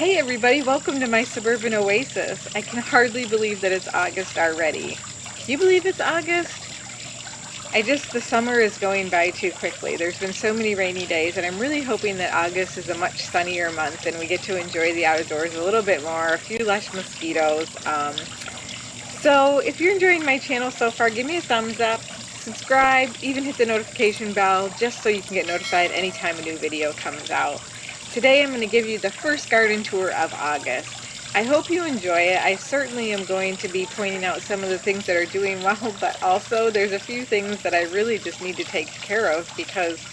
Hey everybody, welcome to my Suburban Oasis. I can hardly believe that it's August already. Can you believe it's August? The summer is going by too quickly. There's been so many rainy days, and I'm really hoping that August is a much sunnier month and we get to enjoy the outdoors a little bit more, a few less mosquitoes. So if you're enjoying my channel so far, give me a thumbs up, subscribe, even hit the notification bell just so you can get notified anytime a new video comes out. Today I'm going to give you the first garden tour of August. I hope you enjoy it. I certainly am going to be pointing out some of the things that are doing well, but also there's a few things that I really just need to take care of because,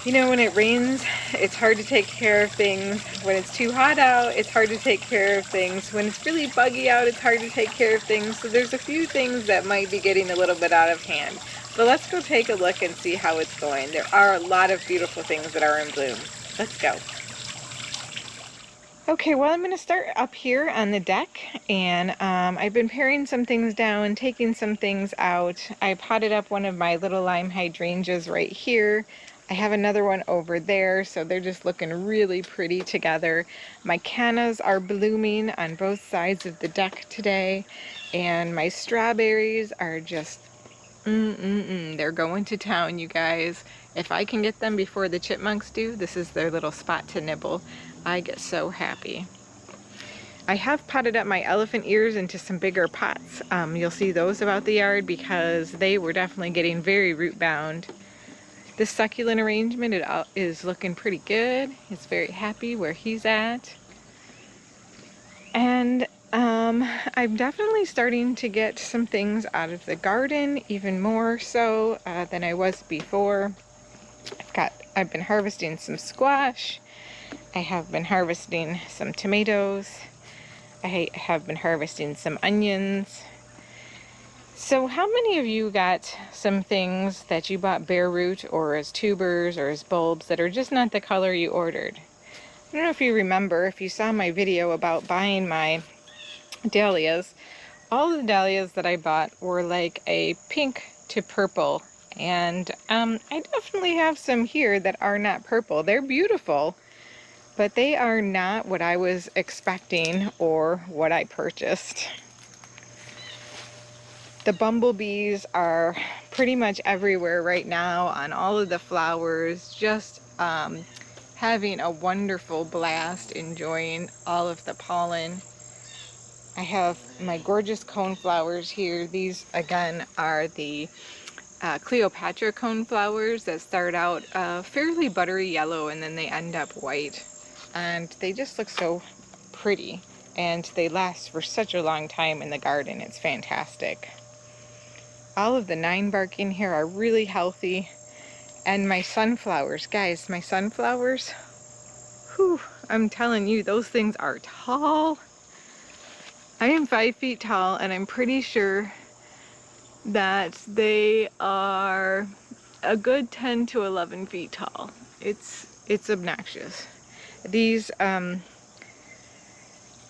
you know, when it rains, it's hard to take care of things. When it's too hot out, it's hard to take care of things. When it's really buggy out, it's hard to take care of things. So there's a few things that might be getting a little bit out of hand. But let's go take a look and see how it's going. There are a lot of beautiful things that are in bloom. Let's go. Okay, well, I'm going to start up here on the deck, and I've been paring some things down, taking some things out. I potted up one of my little lime hydrangeas right here. I have another one over there, so they're just looking really pretty together. My cannas are blooming on both sides of the deck today, and my strawberries are just they're going to town, you guys. If I can get them before the chipmunks do, this is their little spot to nibble. I get so happy. I have potted up my elephant ears into some bigger pots. You'll see those about the yard because they were definitely getting very root bound. This succulent arrangement is looking pretty good. It's very happy where he's at. And I'm definitely starting to get some things out of the garden, even more so than I was before. I've been harvesting some squash. I have been harvesting some tomatoes. I have been harvesting some onions. So how many of you got some things that you bought bare root or as tubers or as bulbs that are just not the color you ordered? I don't know if you remember, if you saw my video about buying my dahlias, all of the dahlias that I bought were like a pink to purple, and I definitely have some here that are not purple. They're beautiful, but they are not what I was expecting or what I purchased. The bumblebees are pretty much everywhere right now on all of the flowers, just having a wonderful blast, enjoying all of the pollen. I have my gorgeous coneflowers here. These again are the Cleopatra coneflowers that start out fairly buttery yellow and then they end up white. And they just look so pretty, and they last for such a long time in the garden. It's fantastic. All of the 9-barking here are really healthy. And my sunflowers, guys, my sunflowers, whew, I'm telling you, those things are tall. I am 5 feet tall, and I'm pretty sure that they are a good 10 to 11 feet tall. It's obnoxious. These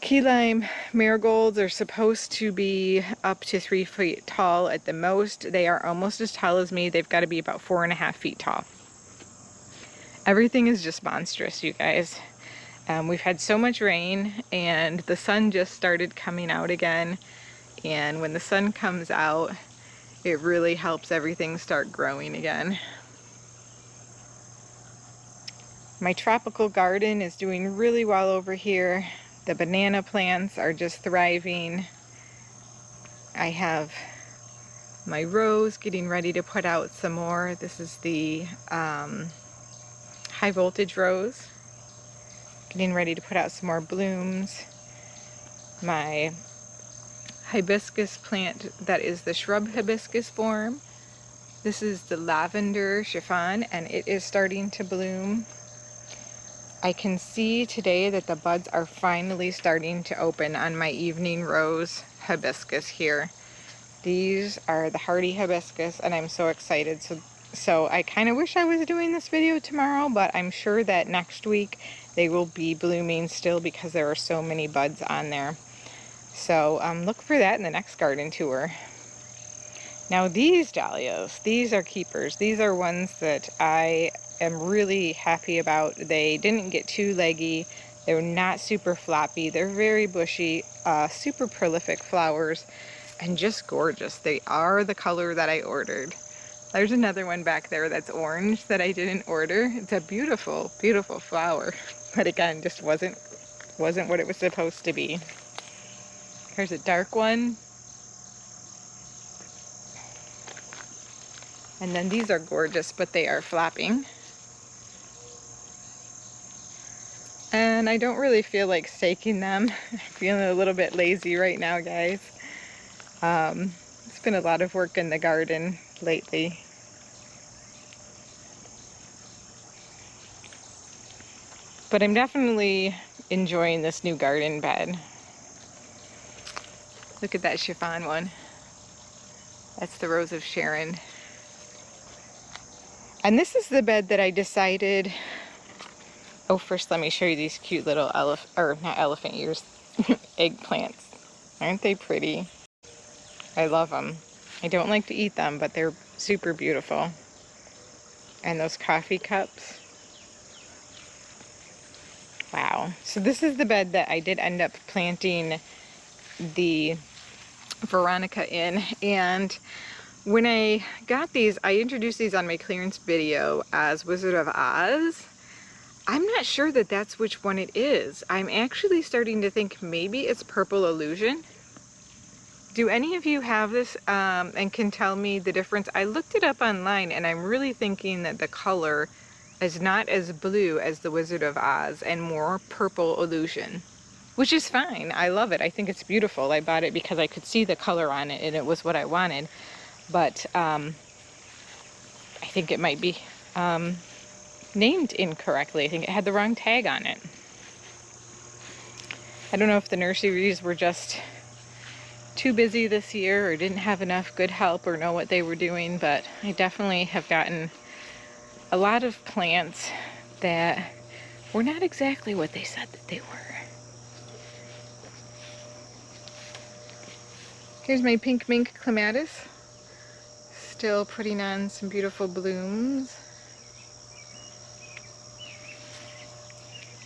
key lime marigolds are supposed to be up to 3 feet tall at the most. They are almost as tall as me. They've got to be about 4.5 feet tall. Everything is just monstrous, you guys. We've had so much rain, and the sun just started coming out again. And when the sun comes out, it really helps everything start growing again. My tropical garden is doing really well over here. The banana plants are just thriving. I have my rose getting ready to put out some more. This is the high voltage rose, getting ready to put out some more blooms. My hibiscus plant that is the shrub hibiscus form. This is the lavender chiffon, and it is starting to bloom. I can see today that the buds are finally starting to open on my evening rose hibiscus here. These are the Hearty Hibiscus, and I'm so excited. So I kind of wish I was doing this video tomorrow, but I'm sure that next week they will be blooming still because there are so many buds on there. So look for that in the next garden tour. Now these dahlias, these are keepers. These are ones that I am really happy about. They didn't get too leggy. They're not super floppy. They're very bushy, super prolific flowers, and just gorgeous. They are the color that I ordered. There's another one back there that's orange that I didn't order. It's a beautiful, beautiful flower, but again, just wasn't what it was supposed to be. Here's a dark one. And then these are gorgeous, but they are flapping. And I don't really feel like staking them. I'm feeling a little bit lazy right now, guys. It's been a lot of work in the garden lately. But I'm definitely enjoying this new garden bed. Look at that chiffon one. That's the Rose of Sharon. And this is the bed that I decided... Oh, first let me show you these cute little not elephant ears, eggplants. Aren't they pretty? I love them. I don't like to eat them, but they're super beautiful. And those coffee cups. Wow. So this is the bed that I did end up planting the Veronica in. And when I got these, I introduced these on my clearance video as Wizard of Oz. I'm not sure that that's which one it is. I'm actually starting to think maybe it's Purple Illusion. Do any of you have this and can tell me the difference? I looked it up online and I'm really thinking that the color is not as blue as the Wizard of Oz and more Purple Illusion, which is fine. I love it. I think it's beautiful. I bought it because I could see the color on it and it was what I wanted. But I think it might be named incorrectly. I think it had the wrong tag on it. I don't know if the nurseries were just too busy this year or didn't have enough good help or know what they were doing, but I definitely have gotten a lot of plants that were not exactly what they said that they were. Here's my pink mink clematis, still putting on some beautiful blooms.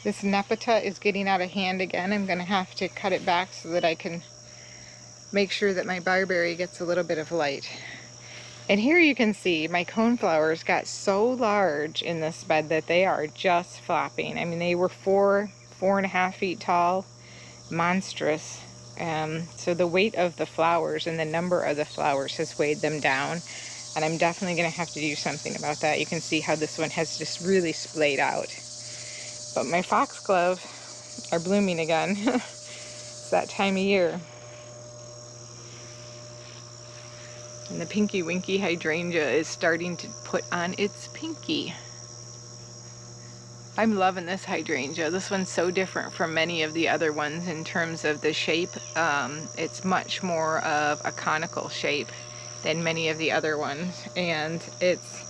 This nepeta is getting out of hand again. I'm going to have to cut it back so that I can make sure that my barberry gets a little bit of light. And here you can see my coneflowers got so large in this bed that they are just flopping. I mean, they were 4.5 feet tall, monstrous. So the weight of the flowers and the number of the flowers has weighed them down. And I'm definitely going to have to do something about that. You can see how this one has just really splayed out. But my foxglove are blooming again. It's that time of year. And the pinky winky hydrangea is starting to put on its pinky. I'm loving this hydrangea. This one's so different from many of the other ones in terms of the shape. It's much more of a conical shape than many of the other ones. And it's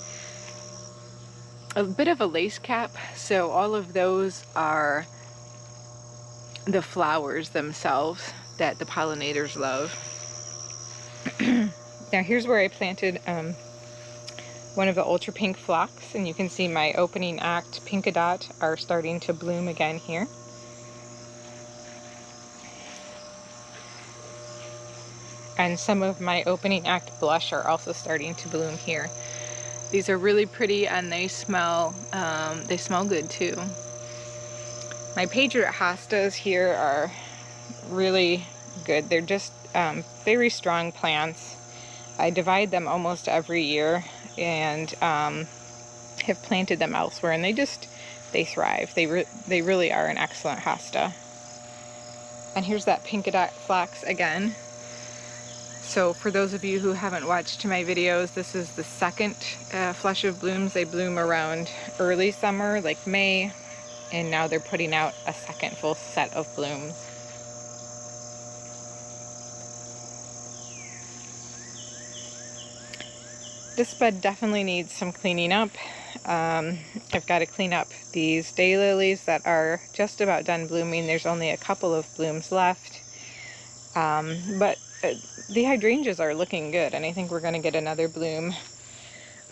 a bit of a lace cap. So all of those are the flowers themselves that the pollinators love. Now here's where I planted one of the ultra pink phlox, and you can see my opening act Pinkadot are starting to bloom again here. And some of my opening act blush are also starting to bloom here. These are really pretty and they smell good too. My patriot hostas here are really good. They're just very strong plants. I divide them almost every year and have planted them elsewhere, and they thrive. They really are an excellent hosta. And here's that Pinkadot phlox again. So for those of you who haven't watched my videos, this is the second flush of blooms. They bloom around early summer, like May, and now they're putting out a second full set of blooms. This bed definitely needs some cleaning up. I've got to clean up these daylilies that are just about done blooming. There's only a couple of blooms left. But the hydrangeas are looking good, and I think we're going to get another bloom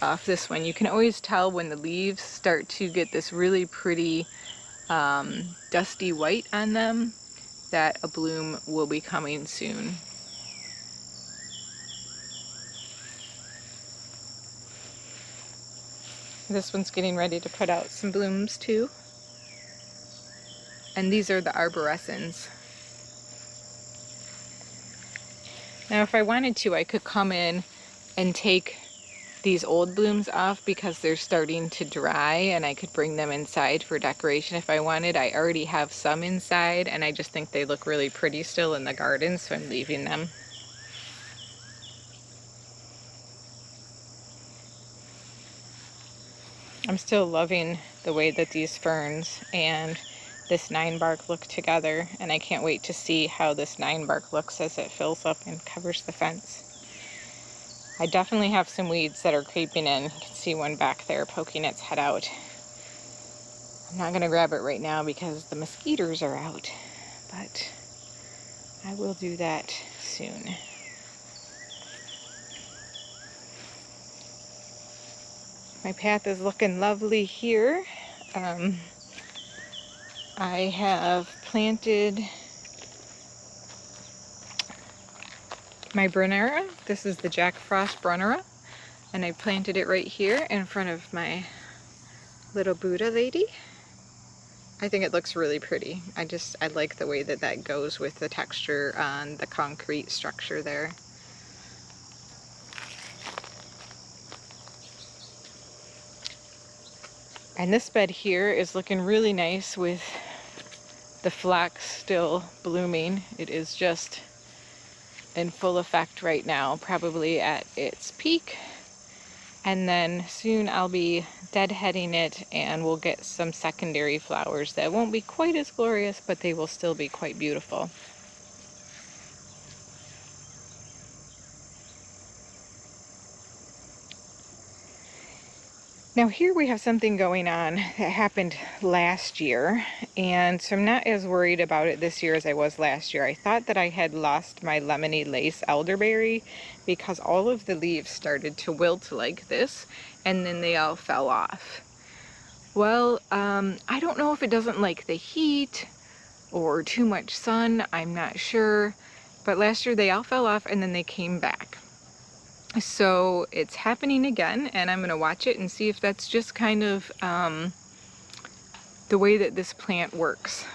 off this one. You can always tell when the leaves start to get this really pretty dusty white on them, that a bloom will be coming soon. This one's getting ready to put out some blooms too. And these are the arborescens. Now if I wanted to, I could come in and take these old blooms off because they're starting to dry, and I could bring them inside for decoration if I wanted. I already have some inside and I just think they look really pretty still in the garden, so I'm leaving them. I'm still loving the way that these ferns and this 9-bark look together, and I can't wait to see how this 9-bark looks as it fills up and covers the fence. I definitely have some weeds that are creeping in. You can see one back there poking its head out. I'm not going to grab it right now because the mosquitoes are out, but I will do that soon. My path is looking lovely here. I have planted my Brunnera. This is the Jack Frost Brunnera, and I planted it right here in front of my little Buddha lady. I think it looks really pretty. I like the way that that goes with the texture on the concrete structure there. And this bed here is looking really nice with the phlox still blooming. It is just in full effect right now, probably at its peak. And then soon I'll be deadheading it and we'll get some secondary flowers that won't be quite as glorious, but they will still be quite beautiful. Now here we have something going on that happened last year, and so I'm not as worried about it this year as I was last year. I thought that I had lost my lemony lace elderberry because all of the leaves started to wilt like this, and then they all fell off. Well, I don't know if it doesn't like the heat or too much sun, I'm not sure, but last year they all fell off and then they came back. So it's happening again, and I'm going to watch it and see if that's just kind of the way that this plant works.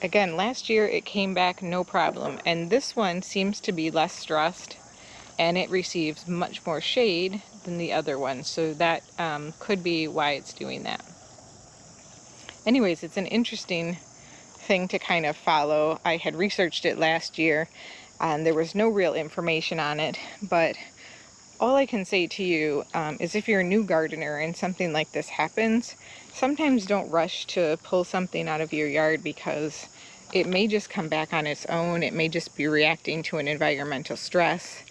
Again, last year it came back no problem, and this one seems to be less stressed and it receives much more shade than the other one, so that could be why it's doing that. Anyways, it's an interesting thing to kind of follow. I had researched it last year and there was no real information on it, but all I can say to you is if you're a new gardener and something like this happens, sometimes don't rush to pull something out of your yard because it may just come back on its own. It may just be reacting to an environmental stress.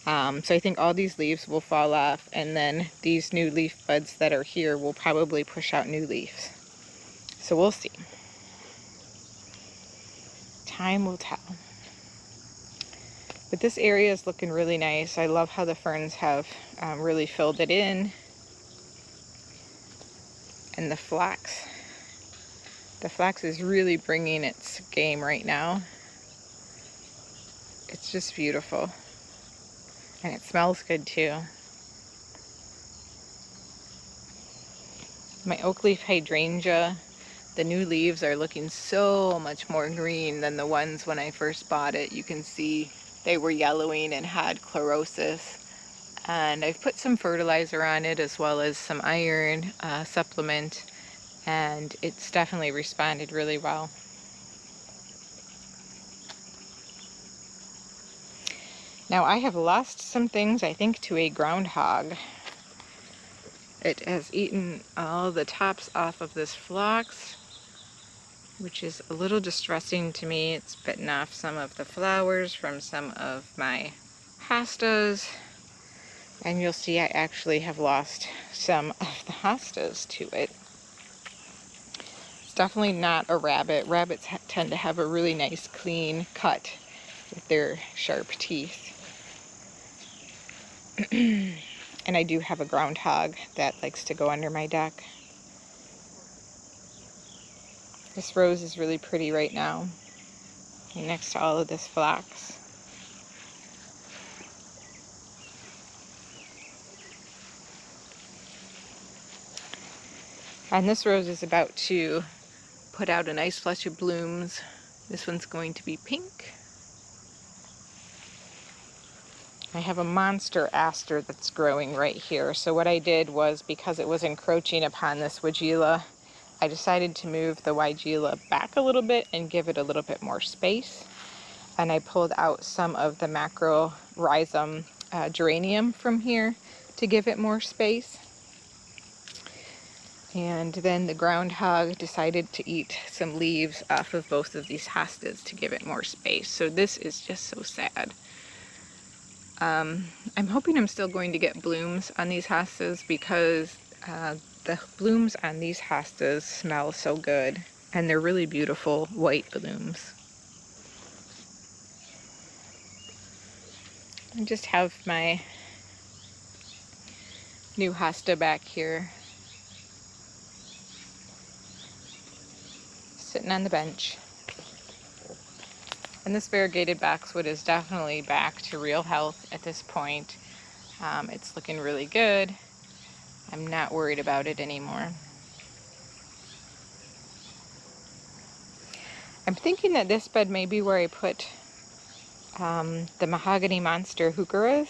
So I think all these leaves will fall off, and then these new leaf buds that are here will probably push out new leaves. So we'll see. Time will tell. But this area is looking really nice. I love how the ferns have really filled it in. And the phlox. The phlox is really bringing its game right now. It's just beautiful. And it smells good too. My oak leaf hydrangea, the new leaves are looking so much more green than the ones when I first bought it. You can see they were yellowing and had chlorosis. And I've put some fertilizer on it as well as some iron supplement, and it's definitely responded really well. Now I have lost some things, I think, to a groundhog. It has eaten all the tops off of this phlox, which is a little distressing to me. It's bitten off some of the flowers from some of my hostas. And you'll see I actually have lost some of the hostas to it. It's definitely not a rabbit. Rabbits tend to have a really nice clean cut with their sharp teeth. And I do have a groundhog that likes to go under my deck. This rose is really pretty right now, next to all of this phlox. And this rose is about to put out a nice flush of blooms. This one's going to be pink. I have a monster aster that's growing right here. So what I did was, because it was encroaching upon this weigela, I decided to move the weigela back a little bit and give it a little bit more space. And I pulled out some of the macrorhizum geranium from here to give it more space. And then the groundhog decided to eat some leaves off of both of these hostas to give it more space. So this is just so sad. I'm hoping I'm still going to get blooms on these hostas, because the blooms on these hostas smell so good, and they're really beautiful white blooms. I just have my new hosta back here, sitting on the bench. And this variegated boxwood is definitely back to real health at this point. It's looking really good. I'm not worried about it anymore. I'm thinking that this bed may be where I put the mahogany monster heucheras.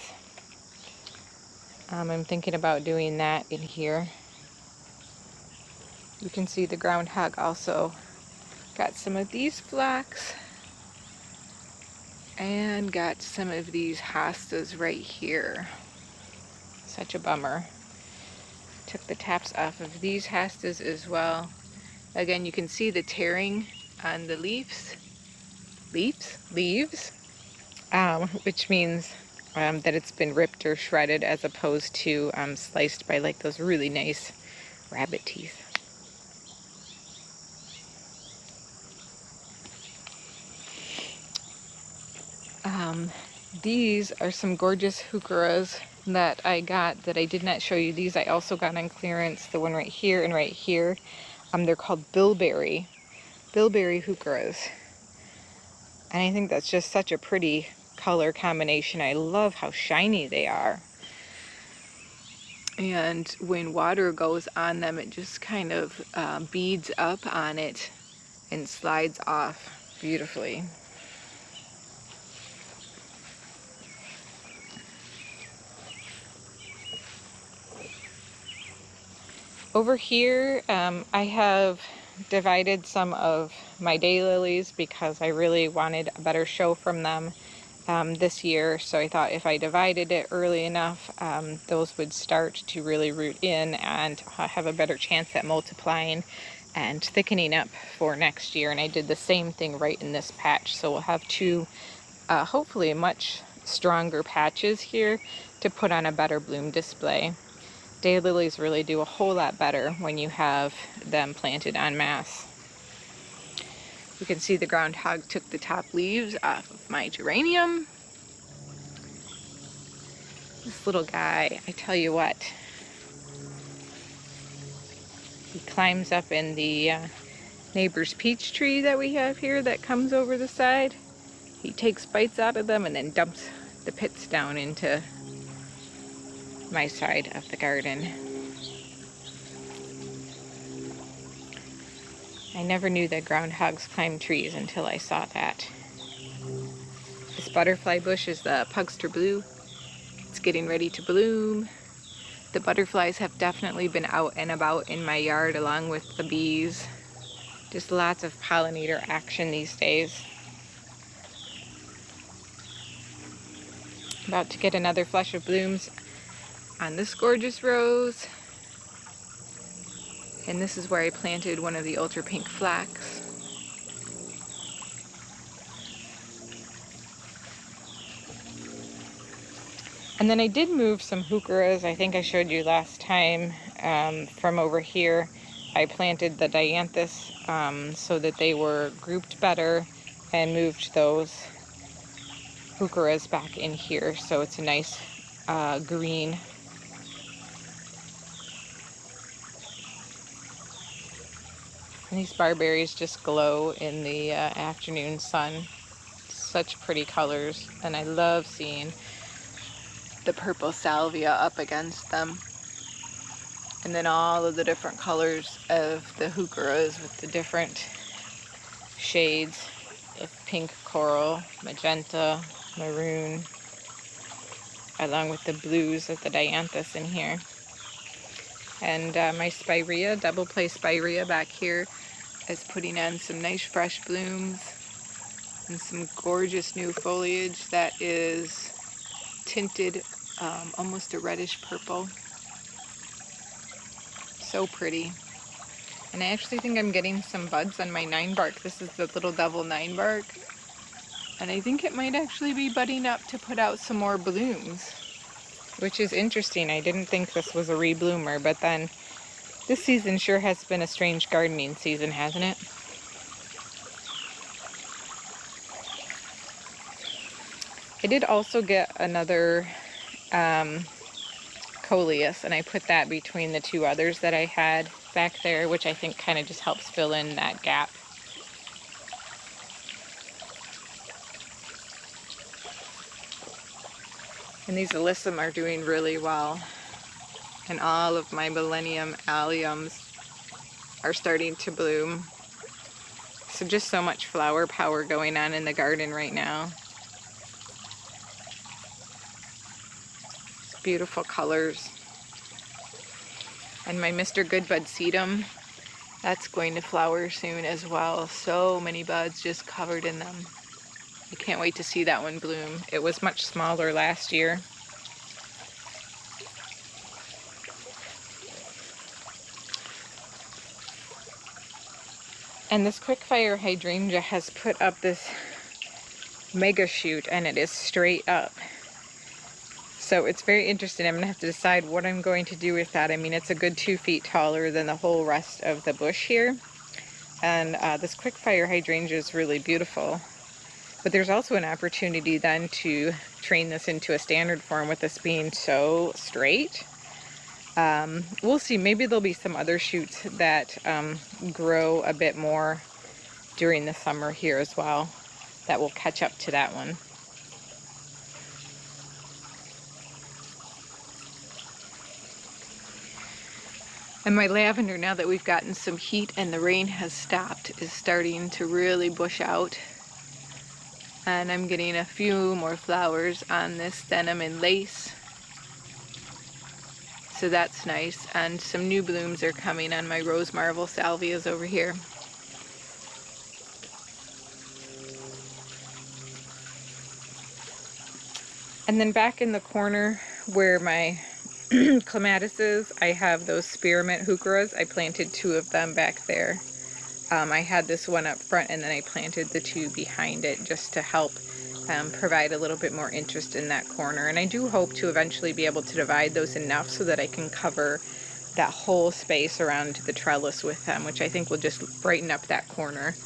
I'm thinking about doing that in here. You can see the groundhog also got some of these phlox and got some of these hostas right here. Such a bummer. Took the tops off of these hostas as well. Again, you can see the tearing on the leaves, which means that it's been ripped or shredded, as opposed to sliced by like those really nice rabbit teeth. These are some gorgeous heucheras that I got that I did not show you. These I also got on clearance, the one right here and right here. They're called bilberry heucheras. And I think that's just such a pretty color combination. I love how shiny they are. And when water goes on them, it just kind of beads up on it and slides off beautifully. Over here, I have divided some of my daylilies because I really wanted a better show from them this year. So I thought if I divided it early enough, those would start to really root in and have a better chance at multiplying and thickening up for next year. And I did the same thing right in this patch. So we'll have two, hopefully much stronger patches here to put on a better bloom display. Daylilies really do a whole lot better when you have them planted en masse. You can see the groundhog took the top leaves off of my geranium. This little guy, I tell you what, he climbs up in the neighbor's peach tree that we have here that comes over the side. He takes bites out of them and then dumps the pits down into my side of the garden. I never knew that groundhogs climb trees until I saw that. This butterfly bush is the Pugster Blue. It's getting ready to bloom. The butterflies have definitely been out and about in my yard along with the bees. Just lots of pollinator action these days. About to get another flush of blooms on this gorgeous rose. And this is where I planted one of the ultra pink flax. And then I did move some heucheras, I think I showed you last time, from over here. I planted the dianthus so that they were grouped better, and moved those heucheras back in here so it's a nice green. And these barberries just glow in the afternoon sun. Such pretty colors, and I love seeing the purple salvia up against them. And then all of the different colors of the heucheras with the different shades of pink coral, magenta, maroon, along with the blues of the dianthus in here. And my spirea, double play spirea back here, is putting on some nice fresh blooms and some gorgeous new foliage that is tinted almost a reddish purple. So pretty. And I actually think I'm getting some buds on my 9-bark. This is the Little Devil 9-bark. And I think it might actually be budding up to put out some more blooms, which is interesting. I didn't think this was a rebloomer, but then this season sure has been a strange gardening season, hasn't it? I did also get another coleus, and I put that between the two others that I had back there, which I think kind of just helps fill in that gap. And these alyssum are doing really well. And all of my millennium alliums are starting to bloom. So just so much flower power going on in the garden right now. It's beautiful colors. And my Mr. Goodbud sedum, that's going to flower soon as well. So many buds just covered in them. I can't wait to see that one bloom. It was much smaller last year. And this quickfire hydrangea has put up this mega shoot, and it is straight up. So it's very interesting. I'm gonna have to decide what I'm going to do with that. I mean, it's a good 2 feet taller than the whole rest of the bush here. And this quickfire hydrangea is really beautiful. But there's also an opportunity then to train this into a standard form with this being so straight. We'll see. Maybe there'll be some other shoots that grow a bit more during the summer here as well that will catch up to that one. And my lavender, now that we've gotten some heat and the rain has stopped, is starting to really bush out. And I'm getting a few more flowers on this denim and lace. So that's nice. And some new blooms are coming on my rose marvel salvias over here. And then back in the corner where my clematis is, I have those spearmint heucheras. I planted 2 of them back there. I had this one up front, and then I planted the 2 behind it just to help provide a little bit more interest in that corner. And I do hope to eventually be able to divide those enough so that I can cover that whole space around the trellis with them, which I think will just brighten up that corner.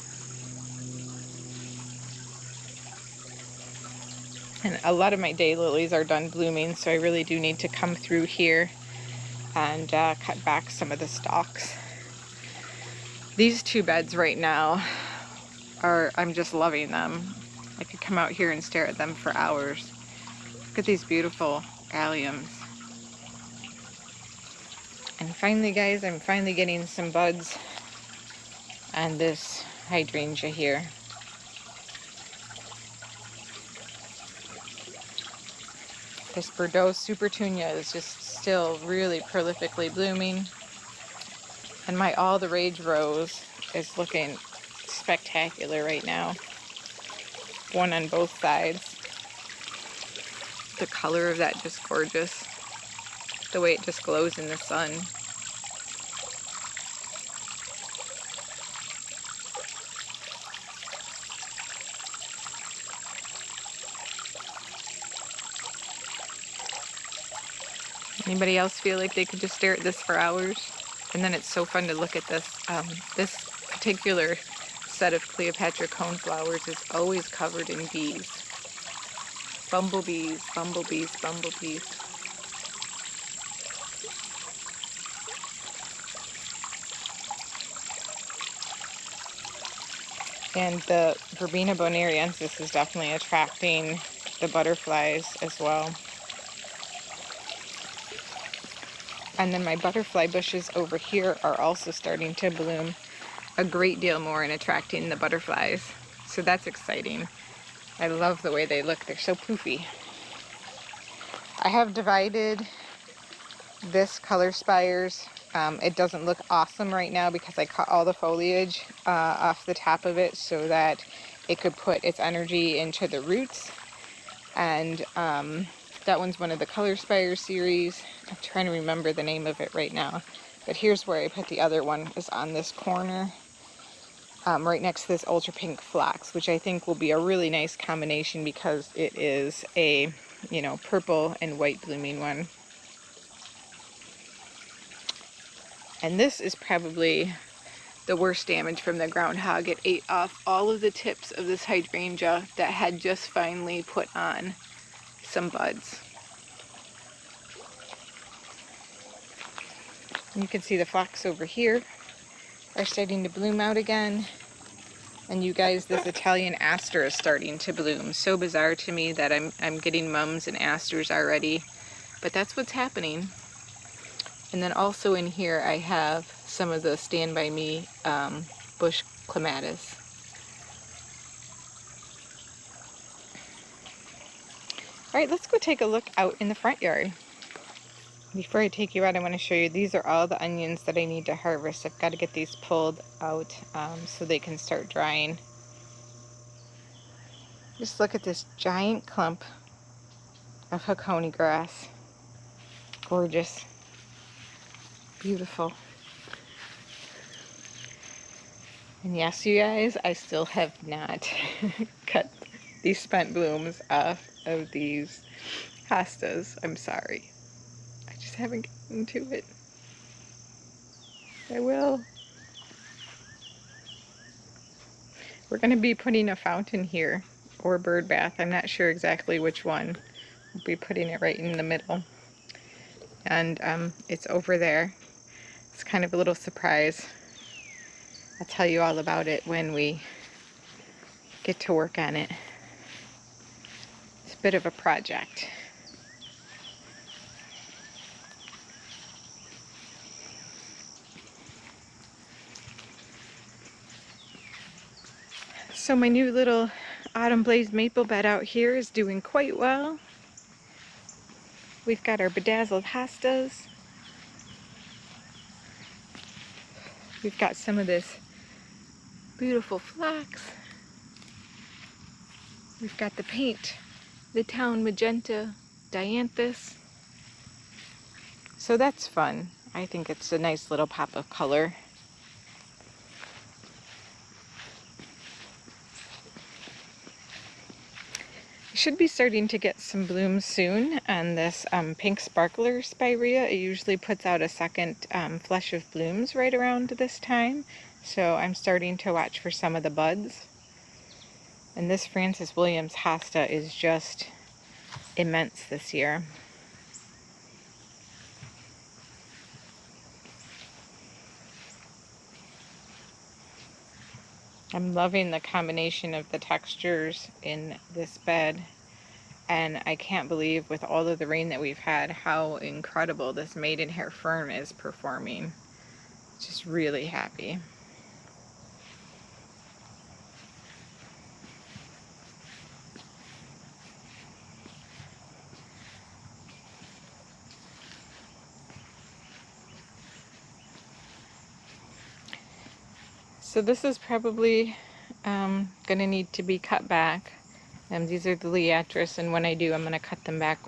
And a lot of my daylilies are done blooming, so I really do need to come through here and cut back some of the stalks. These 2 beds right now I'm just loving them. I could come out here and stare at them for hours. Look at these beautiful alliums. And finally, guys, I'm finally getting some buds on this hydrangea here. This Bordeaux Supertunia is just still really prolifically blooming. And my All the Rage rose is looking spectacular right now. One on both sides. The color of that just gorgeous. The way it just glows in the sun. Anybody else feel like they could just stare at this for hours? And then it's so fun to look at this. This particular set of Cleopatra coneflowers is always covered in bees. Bumblebees, bumblebees, bumblebees. And the Verbena bonariensis is definitely attracting the butterflies as well. And then my butterfly bushes over here are also starting to bloom a great deal more and attracting the butterflies. So that's exciting. I love the way they look. They're so poofy. I have divided this color spires. It doesn't look awesome right now because I cut all the foliage off the top of it so that it could put its energy into the roots. And that one's one of the color spire series. I'm trying to remember the name of it right now. But here's where I put the other one, is on this corner. Right next to this ultra pink phlox, which I think will be a really nice combination because it is a, you know, purple and white blooming one. And this is probably the worst damage from the groundhog. It ate off all of the tips of this hydrangea that had just finally put on some buds. And you can see the phlox over here are starting to bloom out again. And you guys, this Italian aster is starting to bloom. So bizarre to me that I'm getting mums and asters already, but that's what's happening. And then also in here I have some of the Stand By Me bush clematis. Alright, let's go take a look out in the front yard. Before I take you out, I want to show you, these are all the onions that I need to harvest. I've got to get these pulled out so they can start drying. Just look at this giant clump of Hakone grass. Gorgeous. Beautiful. And yes, you guys, I still have not cut these spent blooms off of these hostas. I'm sorry. I just haven't gotten to it. I will. We're going to be putting a fountain here, or a bird bath. I'm not sure exactly which one. We'll be putting it right in the middle. And it's over there. It's kind of a little surprise. I'll tell you all about it when we get to work on it. It's a bit of a project. So my new little autumn blaze maple bed out here is doing quite well. We've got our bedazzled hostas. We've got some of this beautiful phlox. We've got the paint, the town magenta dianthus. So that's fun. I think it's a nice little pop of color. Should be starting to get some blooms soon on this pink sparkler spirea. It usually puts out a second flush of blooms right around this time. So I'm starting to watch for some of the buds. And this Francis Williams hosta is just immense this year. I'm loving the combination of the textures in this bed, and I can't believe, with all of the rain that we've had, how incredible this maidenhair fern is performing. Just really happy. So this is probably going to need to be cut back. These are the liatris, and when I do, I'm going to cut them back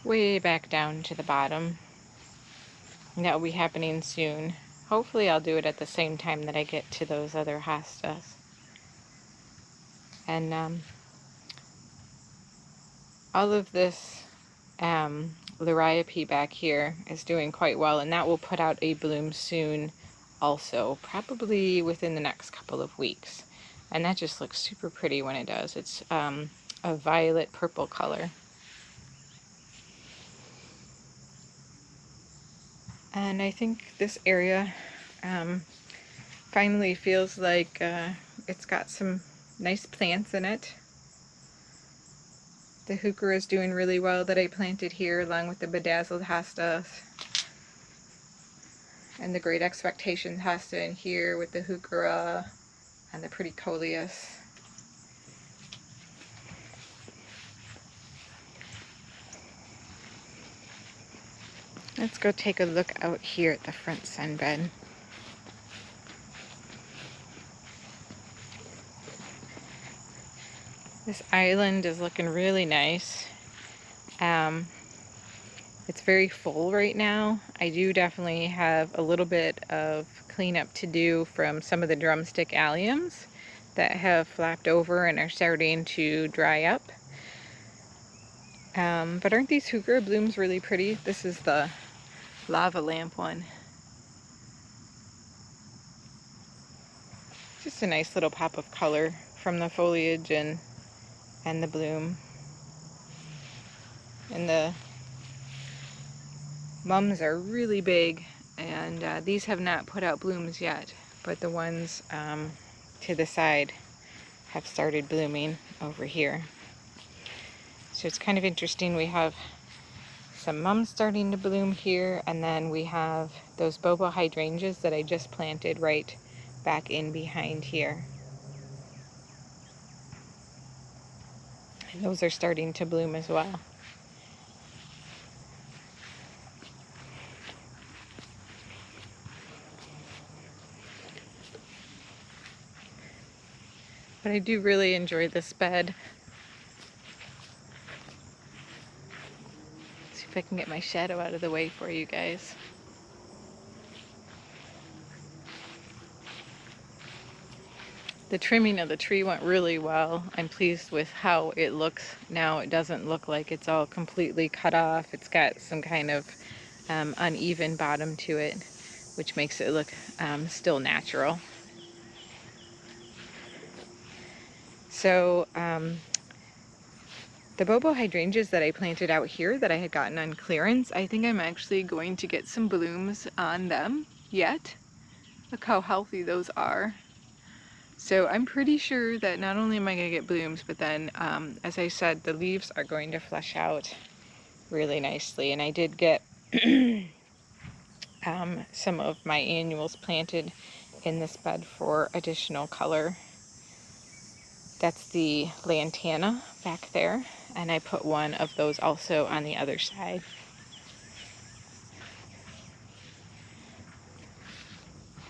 way back down to the bottom. And that will be happening soon. Hopefully I'll do it at the same time that I get to those other hostas. And all of this liriope back here is doing quite well, and that will put out a bloom soon also, probably within the next couple of weeks. And that just looks super pretty when it does. It's a violet purple color. And I think this area finally feels like it's got some nice plants in it. The heuchera is doing really well that I planted here, along with the bedazzled hostas. And the Great Expectations hosta in here with the heuchera and the pretty coleus. Let's go take a look out here at the front sunbed. This island is looking really nice. It's very full right now. I do definitely have a little bit of cleanup to do from some of the drumstick alliums that have flapped over and are starting to dry up. But aren't these heuchera blooms really pretty? This is the lava lamp one. Just a nice little pop of color from the foliage and the bloom. And the mums are really big, and these have not put out blooms yet, but the ones to the side have started blooming over here. So it's kind of interesting. We have some mums starting to bloom here, and then we have those Bobo Hydrangeas that I just planted right back in behind here. And those are starting to bloom as well. But I do really enjoy this bed. See if I can get my shadow out of the way for you guys. The trimming of the tree went really well. I'm pleased with how it looks now. It doesn't look like it's all completely cut off. It's got some kind of uneven bottom to it, which makes it look still natural. So the Bobo Hydrangeas that I planted out here that I had gotten on clearance, I think I'm actually going to get some blooms on them yet. Look how healthy those are. So I'm pretty sure that not only am I going to get blooms, but then, as I said, the leaves are going to flush out really nicely. And I did get some of my annuals planted in this bed for additional color. That's the lantana back there, and I put one of those also on the other side.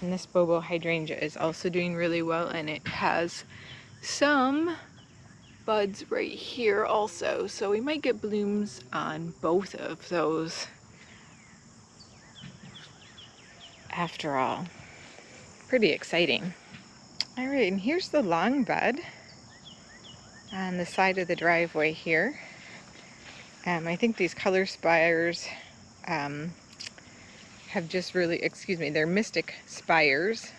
And this Bobo Hydrangea is also doing really well, and it has some buds right here also, so we might get blooms on both of those after all. Pretty exciting. All right, and here's the long bed on the side of the driveway here. I think these color spires have just really, they're mystic spires.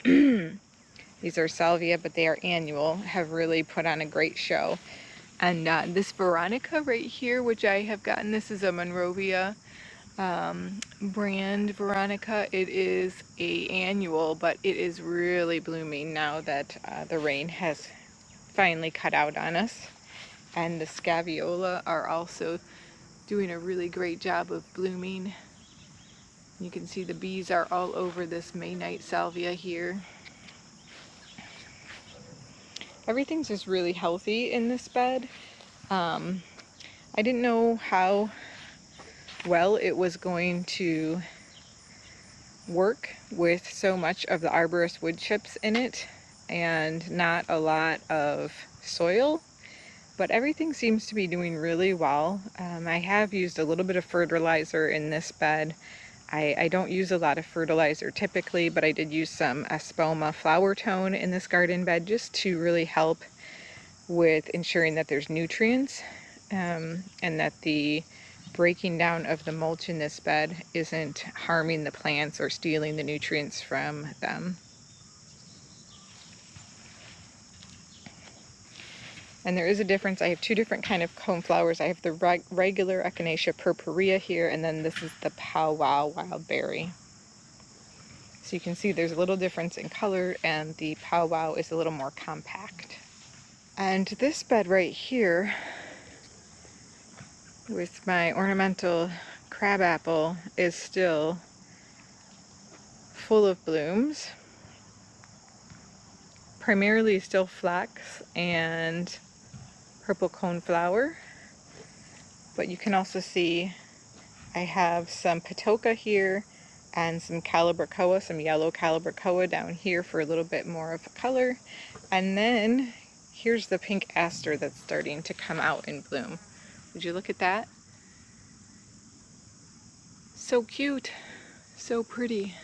These are salvia, but they are annual, have really put on a great show. And this Veronica right here, which I have gotten, this is a Monrovia brand Veronica. It is a annual, but it is really blooming now that the rain has finally cut out on us. And the Scaviola are also doing a really great job of blooming. You can see the bees are all over this May night salvia here. Everything's just really healthy in this bed. I didn't know how well it was going to work with so much of the arborist wood chips in it and not a lot of soil, but everything seems to be doing really well. I have used a little bit of fertilizer in this bed. I don't use a lot of fertilizer typically, but I did use some Espoma flower tone in this garden bed just to really help with ensuring that there's nutrients and that the breaking down of the mulch in this bed isn't harming the plants or stealing the nutrients from them. And there is a difference. I have two different kind of coneflowers. I have the regular Echinacea purpurea here, and then this is the Pow Wow wild berry. So you can see there's a little difference in color, and the powwow is a little more compact. And this bed right here with my ornamental crabapple is still full of blooms. Primarily still flax and purple coneflower, but you can also see I have some patoka here and some calibrachoa, some yellow calibrachoa down here for a little bit more of a color. And then here's the pink aster that's starting to come out in bloom. Would you look at that? So cute, so pretty.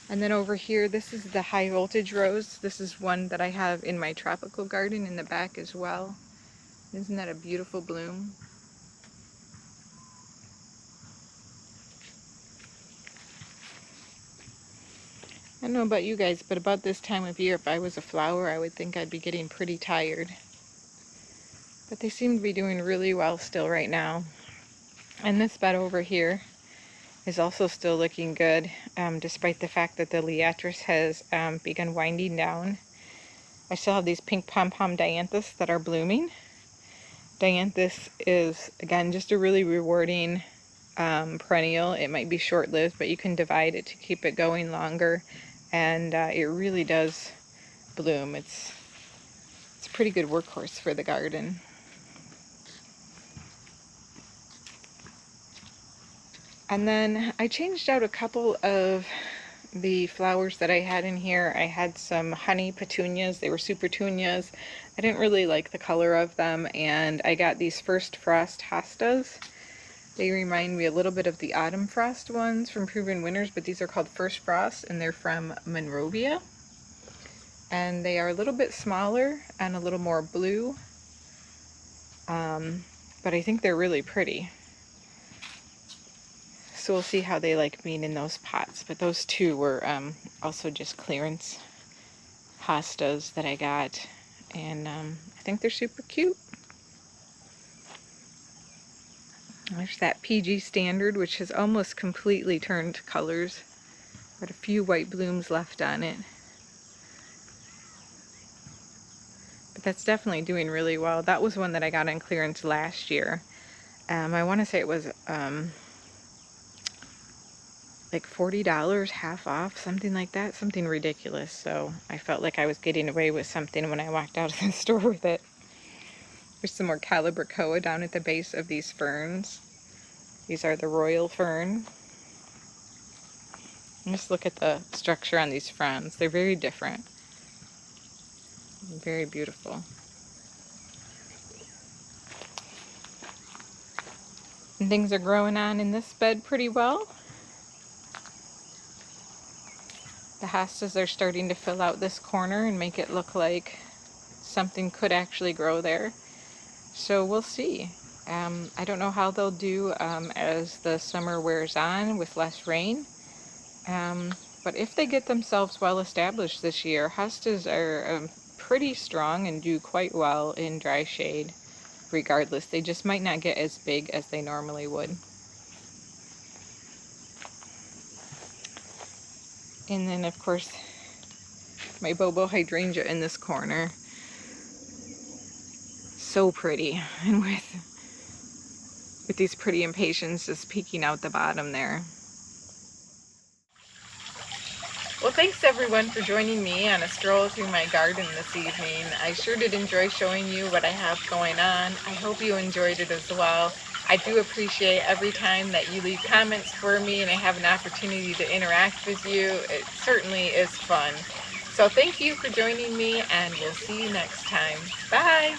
And then over here, this is the high voltage rose. This is one that I have in my tropical garden in the back as well. Isn't that a beautiful bloom? I don't know about you guys, but about this time of year, if I was a flower, I would think I'd be getting pretty tired. But they seem to be doing really well still right now. And this bed over here is also still looking good, despite the fact that the liatris has begun winding down. I still have these pink pom-pom dianthus that are blooming. Dianthus is, again, just a really rewarding perennial. It might be short-lived, but you can divide it to keep it going longer, and it really does bloom. It's a pretty good workhorse for the garden. And then I changed out a couple of the flowers that I had in here. I had some honey petunias. They were supertunias. I didn't really like the color of them, and I got these first frost hostas. They remind me a little bit of the autumn frost ones from Proven Winners, but these are called First Frost, and they're from Monrovia. And they are a little bit smaller and a little more blue, but I think they're really pretty. So we'll see how they like being in those pots. But those two were also just clearance hostas that I got, and I think they're super cute. There's that PG Standard, which has almost completely turned colors, but a few white blooms left on it. But that's definitely doing really well. That was one that I got on clearance last year. I want to say it was like $40, half off, something like that, something ridiculous. So I felt like I was getting away with something when I walked out of the store with it. There's some more calibrachoa down at the base of these ferns. These are the Royal Fern. And just look at the structure on these fronds. They're very different. Very beautiful. And things are growing on in this bed pretty well. The hostas are starting to fill out this corner and make it look like something could actually grow there. So we'll see. I don't know how they'll do as the summer wears on with less rain. But if they get themselves well established this year, hostas are pretty strong and do quite well in dry shade regardless. They just might not get as big as they normally would. And then of course my Bobo Hydrangea in this corner. So pretty, and with these pretty impatiens just peeking out the bottom there. Well, thanks everyone for joining me on a stroll through my garden this evening. I sure did enjoy showing you what I have going on. I hope you enjoyed it as well. I do appreciate every time that you leave comments for me and I have an opportunity to interact with you. It certainly is fun. So thank you for joining me, and we'll see you next time. Bye!